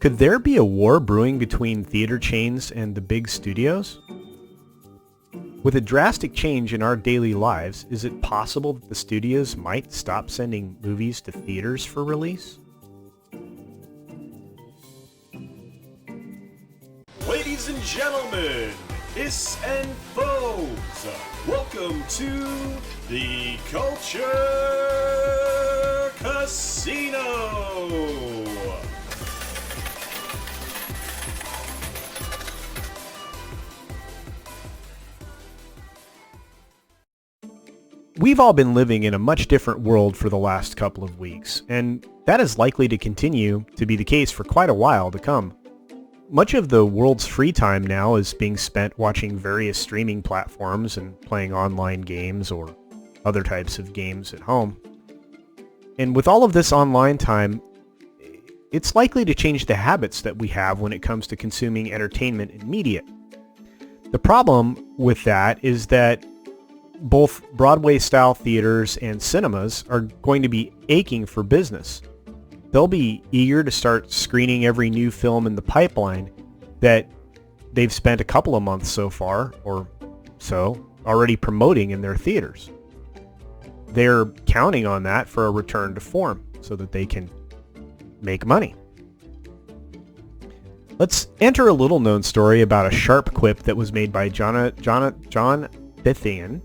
Could there be a war brewing between theater chains and the big studios? With a drastic change in our daily lives, is it possible that the studios might stop sending movies to theaters for release? Ladies and gentlemen, hiss and foes, welcome to the Culture Casino! We've all been living in a much different world for the last couple of weeks, and that is likely to continue to be the case for quite a while to come. Much of the world's free time now is being spent watching various streaming platforms and playing online games or other types of games at home. And with all of this online time, it's likely to change the habits that we have when it comes to consuming entertainment and media. The problem with that is that both Broadway-style theaters and cinemas are going to be aching for business. They'll be eager to start screening every new film in the pipeline that they've spent a couple of months so far, or so, already promoting in their theaters. They're counting on that for a return to form so that they can make money. Let's enter a little-known story about a sharp quip that was made by John Fithian,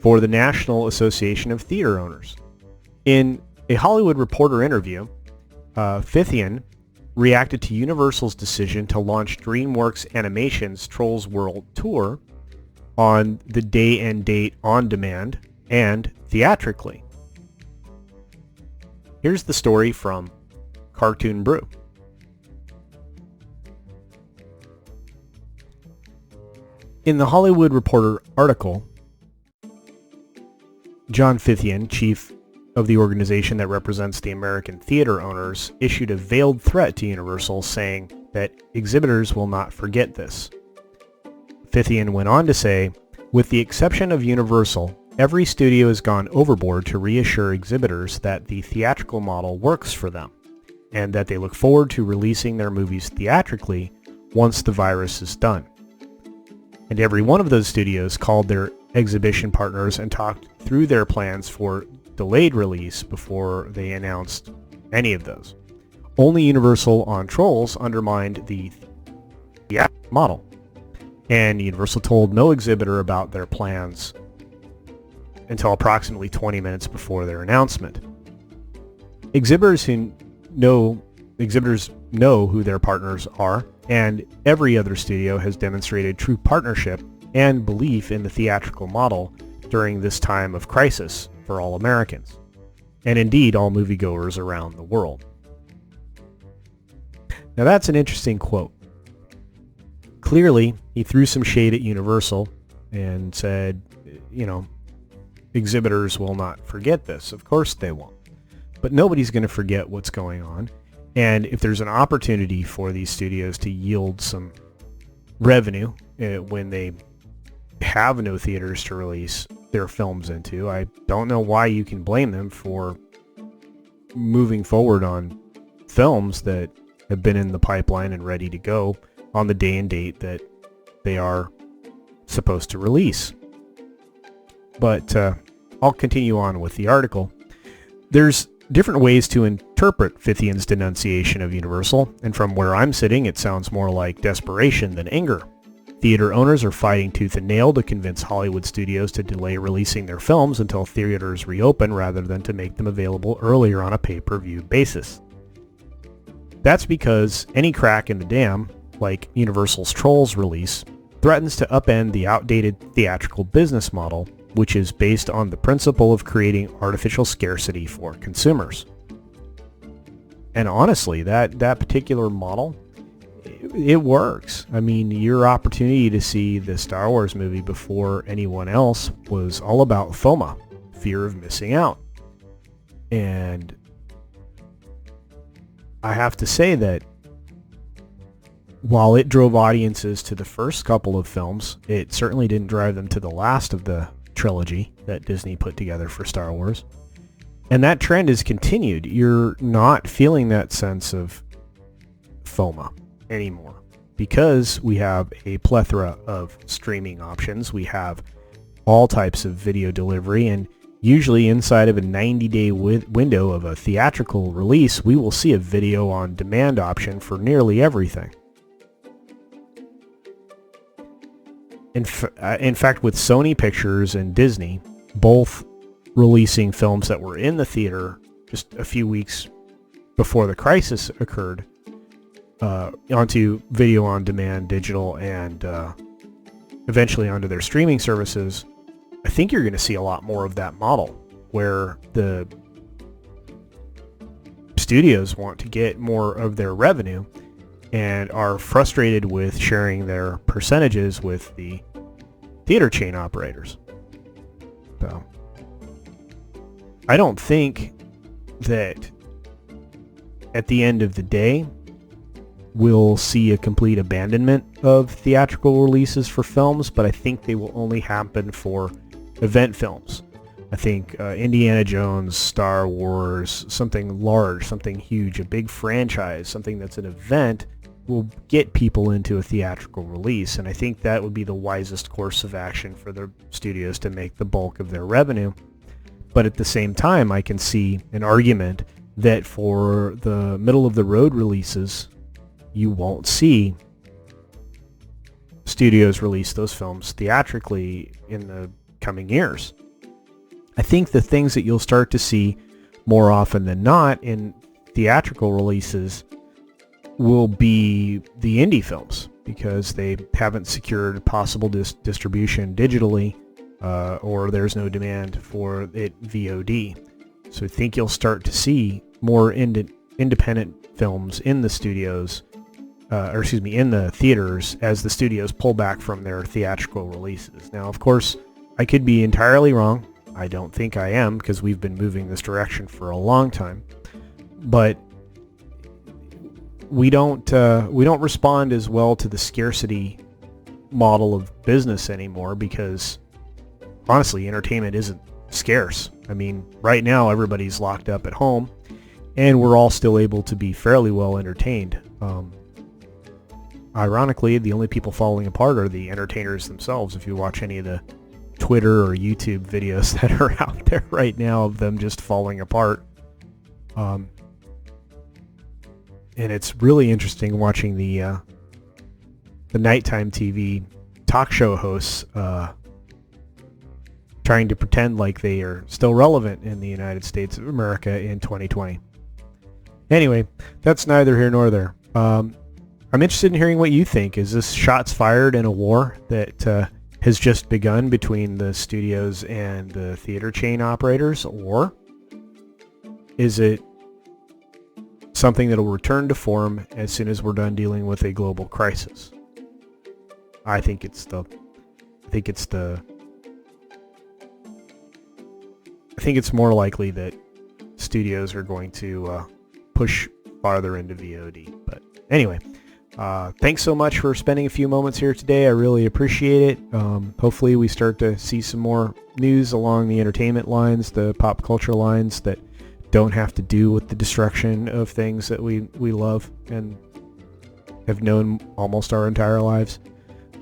for the National Association of Theater Owners. In a Hollywood Reporter interview, Fithian reacted to Universal's decision to launch DreamWorks Animation's Trolls World Tour on the day and date on demand and theatrically. Here's the story from Cartoon Brew. In the Hollywood Reporter article, John Fithian, chief of the organization that represents the American theater owners, issued a veiled threat to Universal saying that exhibitors will not forget this. Fithian went on to say, with the exception of Universal, every studio has gone overboard to reassure exhibitors that the theatrical model works for them, and that they look forward to releasing their movies theatrically once the virus is done. And every one of those studios called their exhibition partners and talked through their plans for delayed release before they announced any of those. Only Universal on Trolls undermined the theatrical model, and Universal told no exhibitor about their plans until approximately 20 minutes before their announcement. Exhibitors know who their partners are, and every other studio has demonstrated true partnership and belief in the theatrical model during this time of crisis for all Americans, and indeed all moviegoers around the world. Now that's an interesting quote. Clearly, he threw some shade at Universal and said, exhibitors will not forget this. Of course they won't. But nobody's going to forget what's going on. And if there's an opportunity for these studios to yield some revenue when they have no theaters to release their films into, I don't know why you can blame them for moving forward on films that have been in the pipeline and ready to go on the day and date that they are supposed to release. But I'll continue on with the article. There's different ways to interpret Fithian's denunciation of Universal, and from where I'm sitting, it sounds more like desperation than anger. Theater owners are fighting tooth and nail to convince Hollywood studios to delay releasing their films until theaters reopen rather than to make them available earlier on a pay-per-view basis. That's because any crack in the dam, like Universal's Trolls release, threatens to upend the outdated theatrical business model, which is based on the principle of creating artificial scarcity for consumers. And honestly, that particular model, it works. I mean, your opportunity to see the Star Wars movie before anyone else was all about FOMO, fear of missing out. And I have to say that while it drove audiences to the first couple of films, it certainly didn't drive them to the last of the trilogy that Disney put together for Star Wars. And that trend has continued. You're not feeling that sense of FOMA anymore. Because we have a plethora of streaming options, we have all types of video delivery, and usually inside of a 90-day window of a theatrical release, we will see a video on demand option for nearly everything. In fact, with Sony Pictures and Disney both releasing films that were in the theater just a few weeks before the crisis occurred, onto video on demand, digital, and eventually onto their streaming services, I think you're going to see a lot more of that model where the studios want to get more of their revenue and are frustrated with sharing their percentages with the theater chain operators. So I don't think that at the end of the day we'll see a complete abandonment of theatrical releases for films, but I think they will only happen for event films. I think Indiana Jones, Star Wars, something large, something huge, a big franchise, something that's an event will get people into a theatrical release, and I think that would be the wisest course of action for the studios to make the bulk of their revenue. But at the same time, I can see an argument that for the middle of the road releases, you won't see studios release those films theatrically in the coming years. I think the things that you'll start to see more often than not in theatrical releases will be the indie films, because they haven't secured possible distribution digitally, or there's no demand for it VOD. So I think you'll start to see more independent films in the studios, in the theaters, as the studios pull back from their theatrical releases. Now, of course, I could be entirely wrong. I don't think I am, because we've been moving this direction for a long time. But we don't respond as well to the scarcity model of business anymore, because honestly, entertainment isn't scarce. I mean, right now everybody's locked up at home, and we're all still able to be fairly well entertained. Ironically, the only people falling apart are the entertainers themselves. If you watch any of the Twitter or YouTube videos that are out there right now of them just falling apart. And it's really interesting watching the nighttime TV talk show hosts trying to pretend like they are still relevant in the United States of America in 2020. Anyway, that's neither here nor there. I'm interested in hearing what you think. Is this shots fired in a war that has just begun between the studios and the theater chain operators, or is it something that will return to form as soon as we're done dealing with a global crisis? I think it's more likely that studios are going to push farther into VOD. But anyway, thanks so much for spending a few moments here today. I really appreciate it. Hopefully we start to see some more news along the entertainment lines, the pop culture lines that don't have to do with the destruction of things that we love and have known almost our entire lives.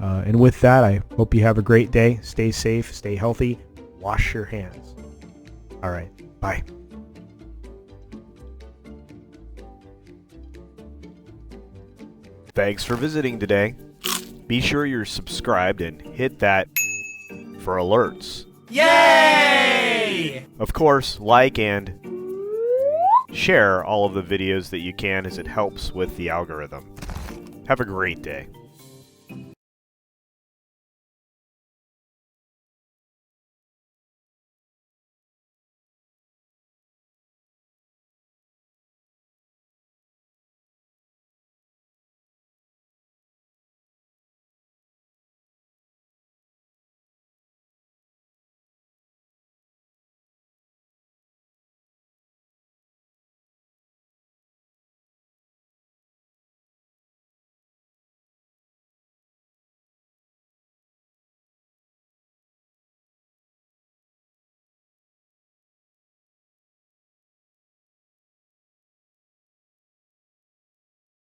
And with that, I hope you have a great day. Stay safe, stay healthy, wash your hands. All right, bye. Thanks for visiting today. Be sure you're subscribed and hit that for alerts. Yay! Of course, like and share all of the videos that you can, as it helps with the algorithm. Have a great day.